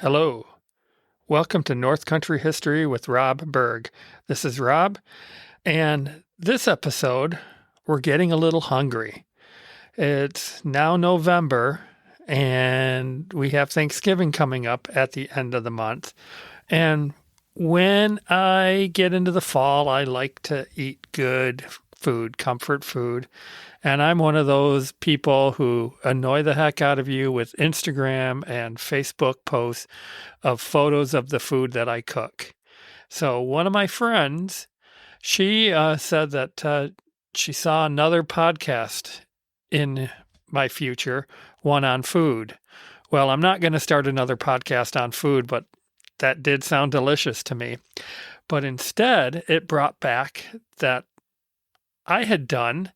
Hello. Welcome to North Country History with Rob Berg. This is Rob, and this episode, we're getting a little hungry. It's now November, and we have Thanksgiving coming up at the end of the month. And when I get into the fall, I like to eat good food, comfort food. And I'm one of those people who annoy the heck out of you with Instagram and Facebook posts of photos of the food that I cook. So one of my friends, she said that she saw another podcast in my future, one on food. Well, I'm not going to start another podcast on food, but that did sound delicious to me. But instead, it brought back that I had done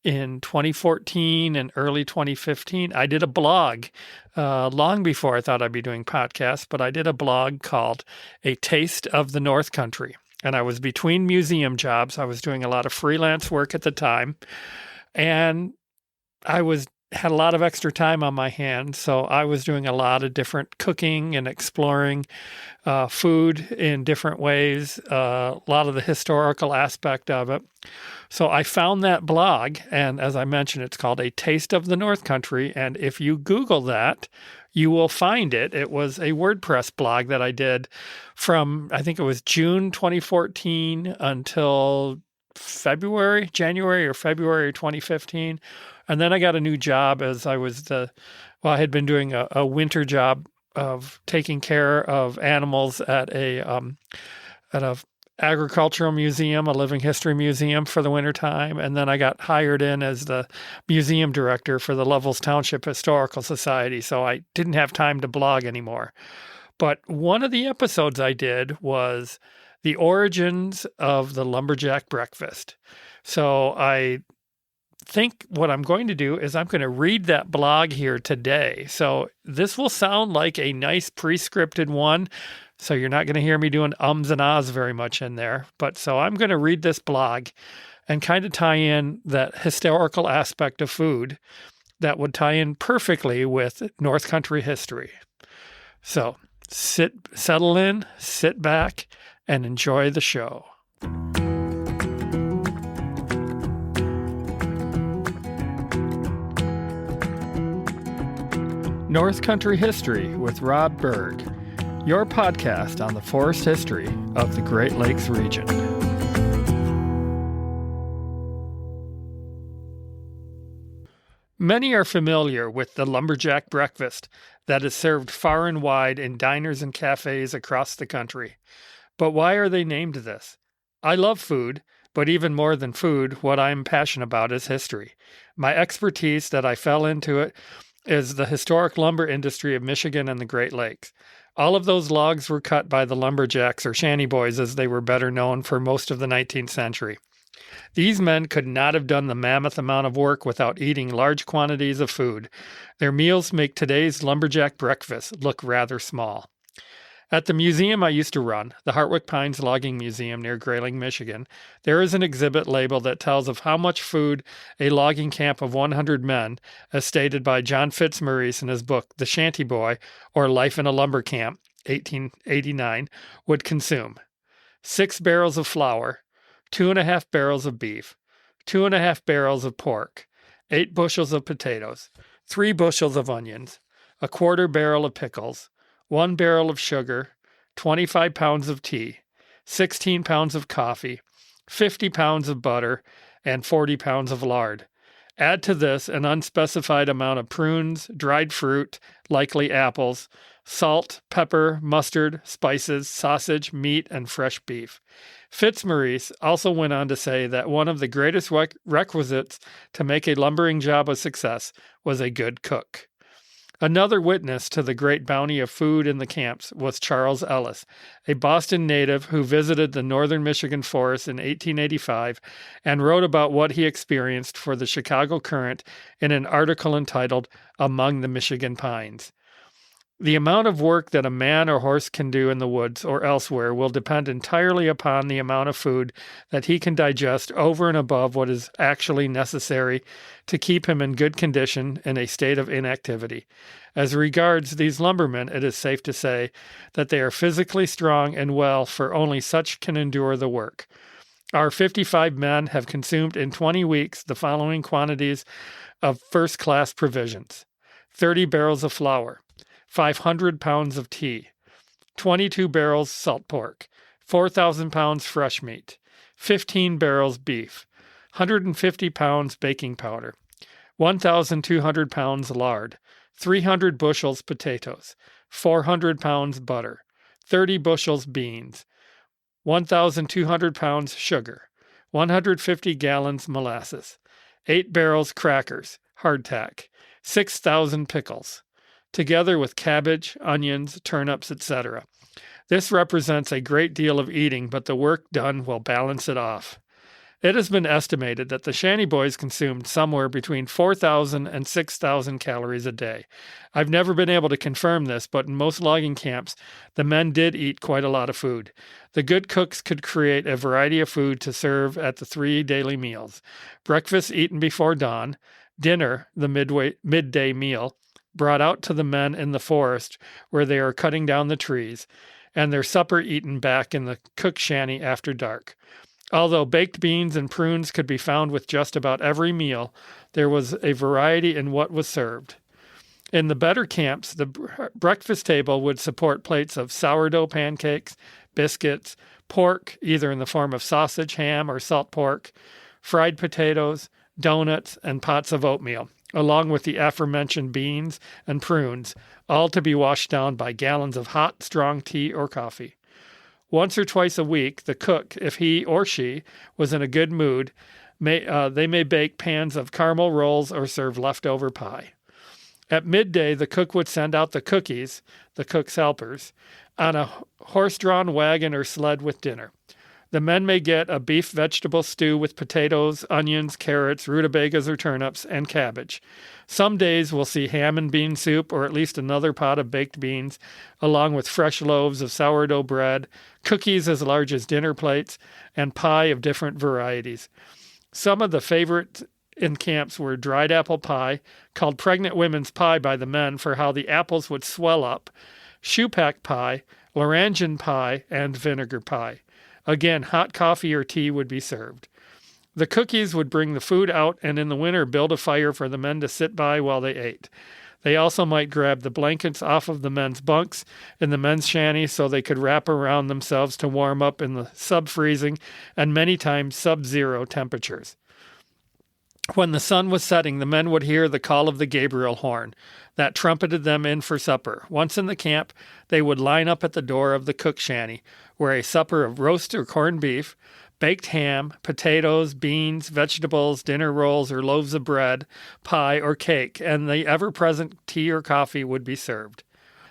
in 2014 and early 2015. I did a blog long before I thought I'd be doing podcasts, but I did a blog called A Taste of the North Country. And I was between museum jobs. I was doing a lot of freelance work at the time. And I had a lot of extra time on my hands. So I was doing a lot of different cooking and exploring food in different ways, a lot of the historical aspect of it. So I found that blog, and as I mentioned, it's called A Taste of the North Country. And if you Google that, you will find it. It was a WordPress blog that I did from, I think it was June 2014 until January or February 2015. And then I got a new job as I had been doing a winter job of taking care of animals at a agricultural museum, a living history museum for the wintertime. And then I got hired in as the museum director for the Lovels Township Historical Society. So I didn't have time to blog anymore. But one of the episodes I did was the origins of the Lumberjack Breakfast. So I think what I'm going to do is I'm going to read that blog here today. So this will sound like a nice pre-scripted one. So you're not going to hear me doing ums and ahs very much in there. But so I'm going to read this blog and kind of tie in that historical aspect of food that would tie in perfectly with North Country history. So settle in, sit back, and enjoy the show. North Country History with Rob Berg, your podcast on the forest history of the Great Lakes region. Many are familiar with the Lumberjack Breakfast that is served far and wide in diners and cafes across the country. But why are they named this? I love food, but even more than food, what I'm passionate about is history. My expertise that I fell into it is the historic lumber industry of Michigan and the Great Lakes. All of those logs were cut by the lumberjacks, or shanty boys as they were better known, for most of the 19th century. These men could not have done the mammoth amount of work without eating large quantities of food. Their meals make today's lumberjack breakfast look rather small. At the museum I used to run, the Hartwick Pines Logging Museum near Grayling, Michigan, there is an exhibit label that tells of how much food a logging camp of 100 men, as stated by John Fitzmaurice in his book, The Shanty Boy, or Life in a Lumber Camp, 1889, would consume. 6 barrels of flour, 2.5 barrels of beef, 2.5 barrels of pork, 8 bushels of potatoes, 3 bushels of onions, a 1/4 barrel of pickles, 1 barrel of sugar, 25 pounds of tea, 16 pounds of coffee, 50 pounds of butter, and 40 pounds of lard. Add to this an unspecified amount of prunes, dried fruit, likely apples, salt, pepper, mustard, spices, sausage, meat, and fresh beef. Fitzmaurice also went on to say that one of the greatest requisites to make a lumbering job a success was a good cook. Another witness to the great bounty of food in the camps was Charles Ellis, a Boston native who visited the northern Michigan forests in 1885 and wrote about what he experienced for the Chicago Current in an article entitled Among the Michigan Pines. The amount of work that a man or horse can do in the woods or elsewhere will depend entirely upon the amount of food that he can digest over and above what is actually necessary to keep him in good condition in a state of inactivity. As regards these lumbermen, it is safe to say that they are physically strong and well, for only such can endure the work. Our 55 men have consumed in 20 weeks the following quantities of first-class provisions: 30 barrels of flour, 500 pounds of tea, 22 barrels salt pork, 4,000 pounds fresh meat, 15 barrels beef, 150 pounds baking powder, 1,200 pounds lard, 300 bushels potatoes, 400 pounds butter, 30 bushels beans, 1,200 pounds sugar, 150 gallons molasses, 8 barrels crackers, hardtack, 6,000 pickles, together with cabbage, onions, turnips, etc. This represents a great deal of eating, but the work done will balance it off. It has been estimated that the Shanty Boys consumed somewhere between 4,000 and 6,000 calories a day. I've never been able to confirm this, but in most logging camps, the men did eat quite a lot of food. The good cooks could create a variety of food to serve at the 3 daily meals: breakfast eaten before dawn, dinner, the midday meal, brought out to the men in the forest where they are cutting down the trees, and their supper eaten back in the cook shanty after dark. Although baked beans and prunes could be found with just about every meal, there was a variety in what was served. In the better camps, the breakfast table would support plates of sourdough pancakes, biscuits, pork, either in the form of sausage, ham, or salt pork, fried potatoes, donuts, and pots of oatmeal, along with the aforementioned beans and prunes, all to be washed down by gallons of hot, strong tea or coffee. Once or twice a week, the cook, if he or she was in a good mood, they may bake pans of caramel rolls or serve leftover pie. At midday, the cook would send out the cookies, the cook's helpers, on a horse-drawn wagon or sled with dinner. The men may get a beef vegetable stew with potatoes, onions, carrots, rutabagas or turnips, and cabbage. Some days we'll see ham and bean soup, or at least another pot of baked beans, along with fresh loaves of sourdough bread, cookies as large as dinner plates, and pie of different varieties. Some of the favorites in camps were dried apple pie, called pregnant women's pie by the men for how the apples would swell up, shoepack pie, Laranjan pie, and vinegar pie. Again, hot coffee or tea would be served. The cookies would bring the food out and in the winter build a fire for the men to sit by while they ate. They also might grab the blankets off of the men's bunks in the men's shanty so they could wrap around themselves to warm up in the sub-freezing and many times sub-zero temperatures. When the sun was setting, the men would hear the call of the Gabriel horn that trumpeted them in for supper. Once in the camp, they would line up at the door of the cook shanty, where a supper of roast or corned beef, baked ham, potatoes, beans, vegetables, dinner rolls or loaves of bread, pie or cake, and the ever-present tea or coffee would be served.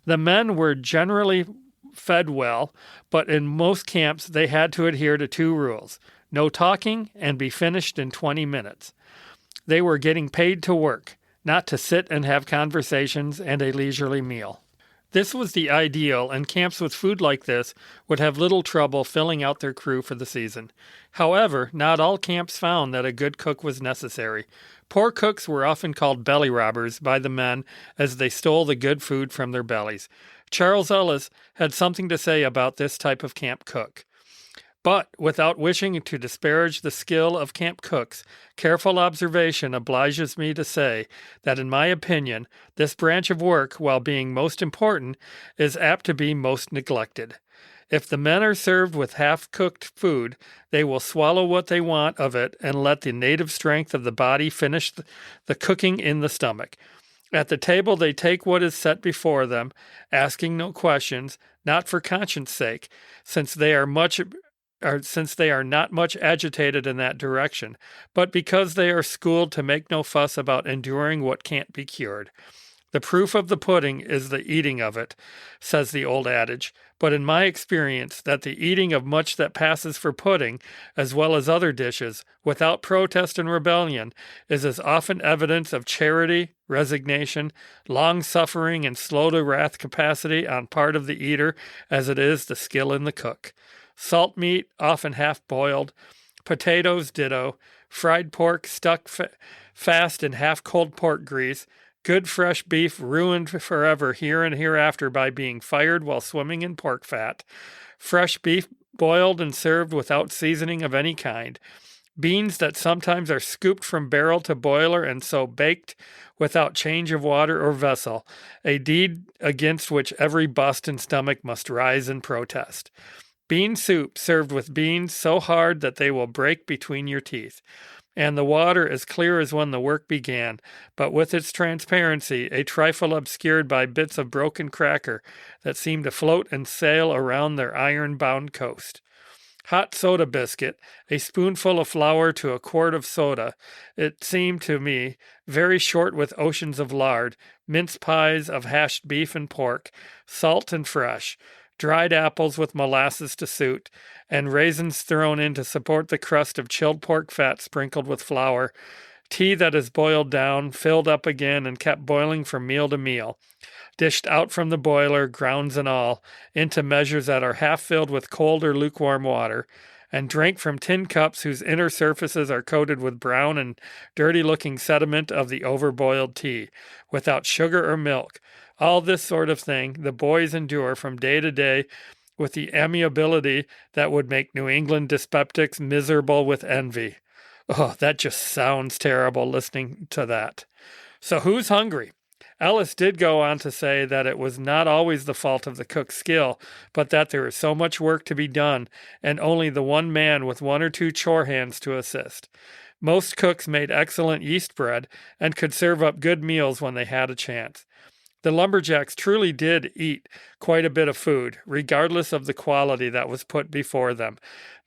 The men were generally fed well, but in most camps they had to adhere to 2 rules: no talking and be finished in 20 minutes. They were getting paid to work, not to sit and have conversations and a leisurely meal. This was the ideal, and camps with food like this would have little trouble filling out their crew for the season. However, not all camps found that a good cook was necessary. Poor cooks were often called belly robbers by the men as they stole the good food from their bellies. Charles Ellis had something to say about this type of camp cook. But, without wishing to disparage the skill of camp cooks, careful observation obliges me to say that, in my opinion, this branch of work, while being most important, is apt to be most neglected. If the men are served with half-cooked food, they will swallow what they want of it and let the native strength of the body finish the cooking in the stomach. At the table they take what is set before them, asking no questions, not for conscience sake, since they are not much agitated in that direction, but because they are schooled to make no fuss about enduring what can't be cured. The proof of the pudding is the eating of it, says the old adage. But in my experience, that the eating of much that passes for pudding, as well as other dishes, without protest and rebellion, is as often evidence of charity, resignation, long-suffering, and slow-to-wrath capacity on part of the eater as it is the skill in the cook. Salt meat, often half-boiled, potatoes ditto, fried pork stuck fast in half-cold pork grease, good fresh beef ruined forever here and hereafter by being fired while swimming in pork fat, fresh beef boiled and served without seasoning of any kind, beans that sometimes are scooped from barrel to boiler and so baked without change of water or vessel, a deed against which every bust and stomach must rise in protest. Bean soup served with beans so hard that they will break between your teeth, and the water as clear as when the work began, but with its transparency a trifle obscured by bits of broken cracker that seem to float and sail around their iron-bound coast. Hot soda biscuit, a spoonful of flour to a quart of soda, it seemed to me, very short with oceans of lard, mince pies of hashed beef and pork, salt and fresh, dried apples with molasses to suit, and raisins thrown in to support the crust of chilled pork fat sprinkled with flour, tea that is boiled down, filled up again, and kept boiling from meal to meal, dished out from the boiler, grounds and all, into measures that are half filled with cold or lukewarm water, and drank from tin cups whose inner surfaces are coated with brown and dirty-looking sediment of the overboiled tea, without sugar or milk. All this sort of thing the boys endure from day to day with the amiability that would make New England dyspeptics miserable with envy. Oh, that just sounds terrible listening to that. So who's hungry? Ellis did go on to say that it was not always the fault of the cook's skill, but that there is so much work to be done, and only the one man with one or two chore hands to assist. Most cooks made excellent yeast bread, and could serve up good meals when they had a chance. The lumberjacks truly did eat quite a bit of food, regardless of the quality that was put before them.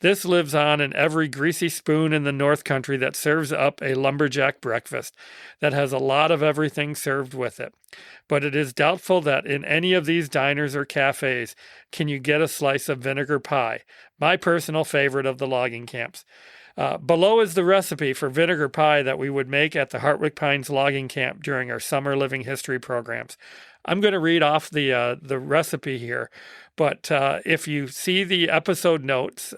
This lives on in every greasy spoon in the North Country that serves up a lumberjack breakfast that has a lot of everything served with it. But it is doubtful that in any of these diners or cafes can you get a slice of vinegar pie, my personal favorite of the logging camps. Below is the recipe for vinegar pie that we would make at the Hartwick Pines logging camp during our summer living history programs. I'm going to read off the recipe here, but if you see the episode notes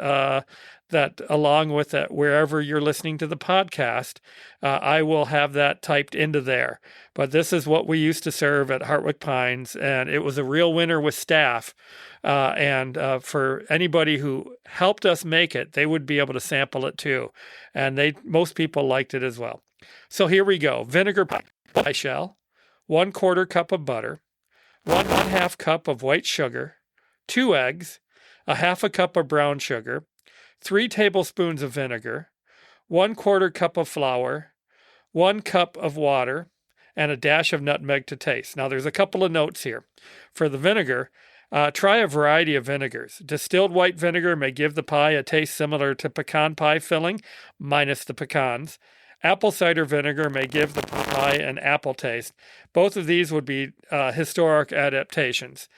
that along with it, wherever you're listening to the podcast, I will have that typed into there. But this is what we used to serve at Hartwick Pines, and it was a real winner with staff. And for anybody who helped us make it, they would be able to sample it too. And most people liked it as well. So here we go. Vinegar pie shell, 1/4 cup of butter, 1/2 cup of white sugar, 2 eggs, 1/2 cup of brown sugar, 3 tablespoons of vinegar, 1/4 cup of flour, 1 cup of water, and a dash of nutmeg to taste. Now there's a couple of notes here. For the vinegar, try a variety of vinegars. Distilled white vinegar may give the pie a taste similar to pecan pie filling, minus the pecans. Apple cider vinegar may give the pie an apple taste. Both of these would be historic adaptations.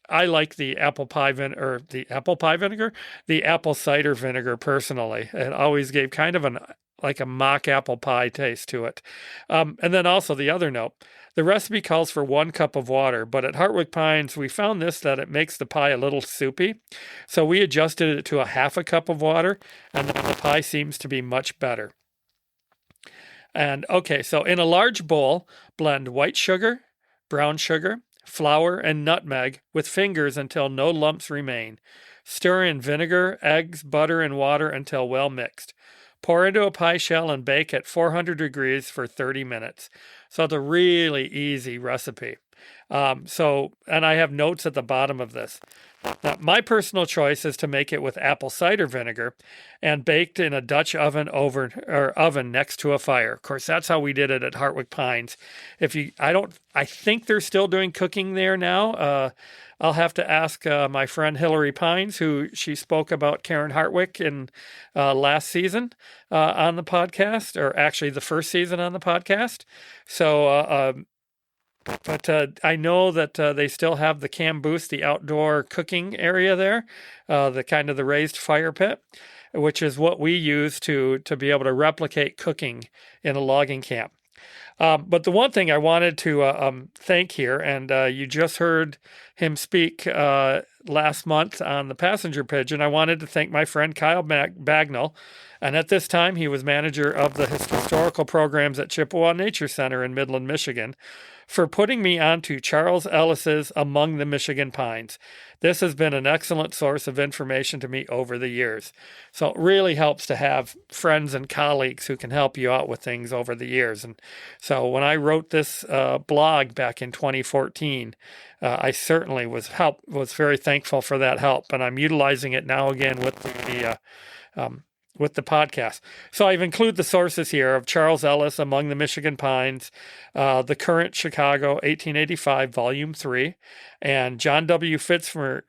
I like the apple cider vinegar personally. It always gave kind of like a mock apple pie taste to it. And then also the other note, the recipe calls for 1 cup of water, but at Hartwick Pines, we found that it makes the pie a little soupy. So we adjusted it to 1/2 cup of water, and then the pie seems to be much better. And okay, so in a large bowl, blend white sugar, brown sugar, flour, and nutmeg with fingers until no lumps remain. Stir in vinegar, eggs, butter, and water until well mixed. Pour into a pie shell and bake at 400 degrees for 30 minutes. So it's a really easy recipe. And I have notes at the bottom of this. Now, my personal choice is to make it with apple cider vinegar and baked in a Dutch oven next to a fire. Of course, that's how we did it at Hartwick Pines. I think they're still doing cooking there now. I'll have to ask my friend Hillary Pines, who she spoke about Karen Hartwick in last season on the podcast, or actually the first season on the podcast. So But I know that they still have the Camboose, the outdoor cooking area there, the kind of the raised fire pit, which is what we use to be able to replicate cooking in a logging camp. But the one thing I wanted to thank here, and you just heard him speak last month on the passenger pigeon, I wanted to thank my friend Kyle Bagnall. And at this time, he was manager of the historical programs at Chippewa Nature Center in Midland, Michigan, for putting me onto Charles Ellis's Among the Michigan Pines. This has been an excellent source of information to me over the years. So it really helps to have friends and colleagues who can help you out with things over the years. And so when I wrote this blog back in 2014, I certainly was very thankful for that help, and I'm utilizing it now again with the podcast. So I've included the sources here of Charles Ellis, Among the Michigan Pines, The Current Chicago, 1885, Volume 3, and John W. Fitzmaurice,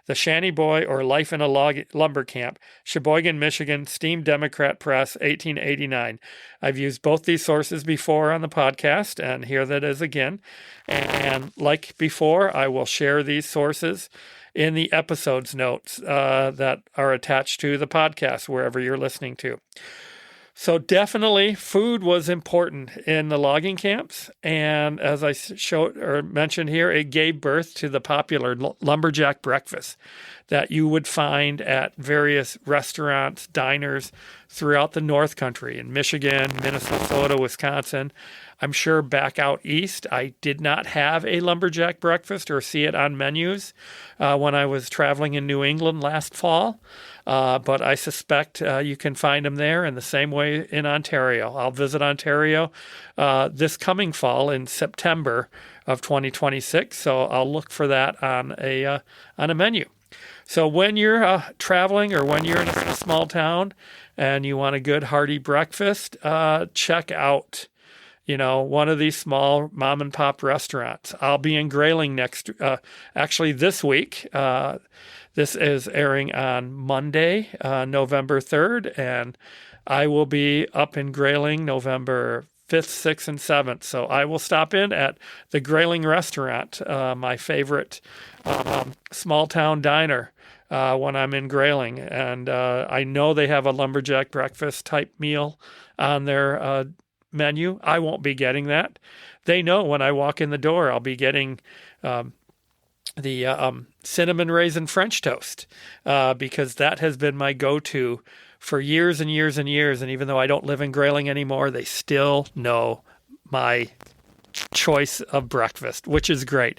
The Shanty Boy or Life in a Lumber Camp, Sheboygan, Michigan, Steam Democrat Press, 1889. I've used both these sources before on the podcast, and here that is again. And like before, I will share these sources in the episodes notes that are attached to the podcast, wherever you're listening to. So definitely food was important in the logging camps. And as I showed or mentioned here, it gave birth to the popular Lumberjack Breakfast that you would find at various restaurants, diners throughout the North Country in Michigan, Minnesota, Wisconsin. I'm sure back out east, I did not have a lumberjack breakfast or see it on menus when I was traveling in New England last fall. But I suspect you can find them there in the same way in Ontario. I'll visit Ontario this coming fall in September of 2026. So I'll look for that on a menu. So when you're traveling or when you're in a small town and you want a good hearty breakfast, check out one of these small mom and pop restaurants. I'll be in Grayling actually this week. This is airing on Monday, November 3rd, and I will be up in Grayling November 5th, 6th, and 7th. So I will stop in at the Grayling restaurant, my favorite small town diner when I'm in Grayling. And I know they have a lumberjack breakfast type meal on their menu. I won't be getting that. They know when I walk in the door, I'll be getting the cinnamon raisin French toast because that has been my go-to for years and years and years. And even though I don't live in Grayling anymore, they still know my choice of breakfast, which is great.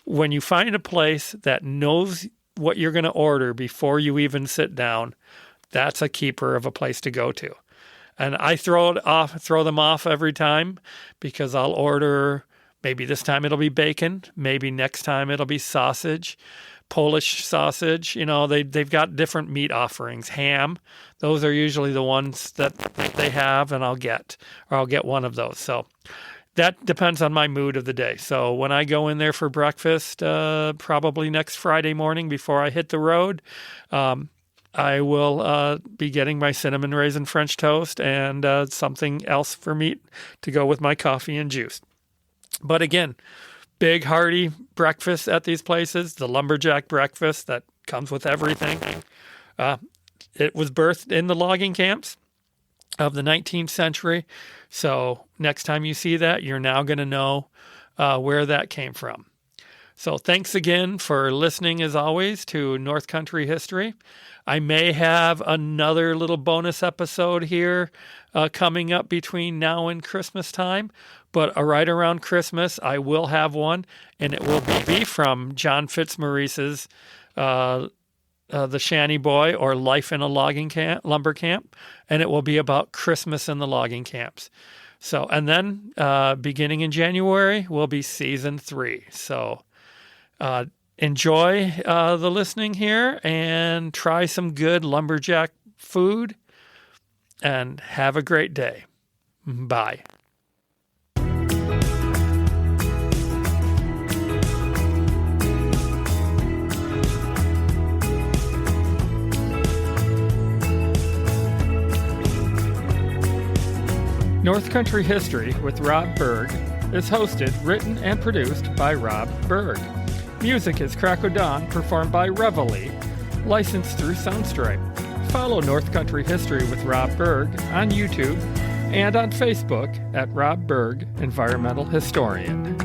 When you find a place that knows what you're going to order before you even sit down, that's a keeper of a place to go to. And I throw them off every time because I'll order, maybe this time it'll be bacon, maybe next time it'll be sausage, Polish sausage. They've got different meat offerings. Ham, those are usually the ones that they have, and I'll get one of those. So that depends on my mood of the day. So when I go in there for breakfast, probably next Friday morning before I hit the road, I will be getting my cinnamon raisin French toast and something else for meat to go with my coffee and juice. But again, big hearty breakfast at these places, the lumberjack breakfast that comes with everything. It was birthed in the logging camps of the 19th century. So next time you see that, you're now going to know where that came from. So thanks again for listening, as always, to North Country History. I may have another little bonus episode here coming up between now and Christmas time, but right around Christmas, I will have one, and it will be from John Fitzmaurice's The Shanty Boy or Life in a Lumber Camp, and it will be about Christmas in the logging camps. So, and then beginning in January will be season 3. So enjoy the listening here and try some good lumberjack food and have a great day. Bye. North Country History with Rob Berg is hosted, written, and produced by Rob Berg. Music is Crack o' Dawn, performed by Reveille, licensed through Soundstripe. Follow North Country History with Rob Berg on YouTube and on Facebook at Rob Berg, Environmental Historian.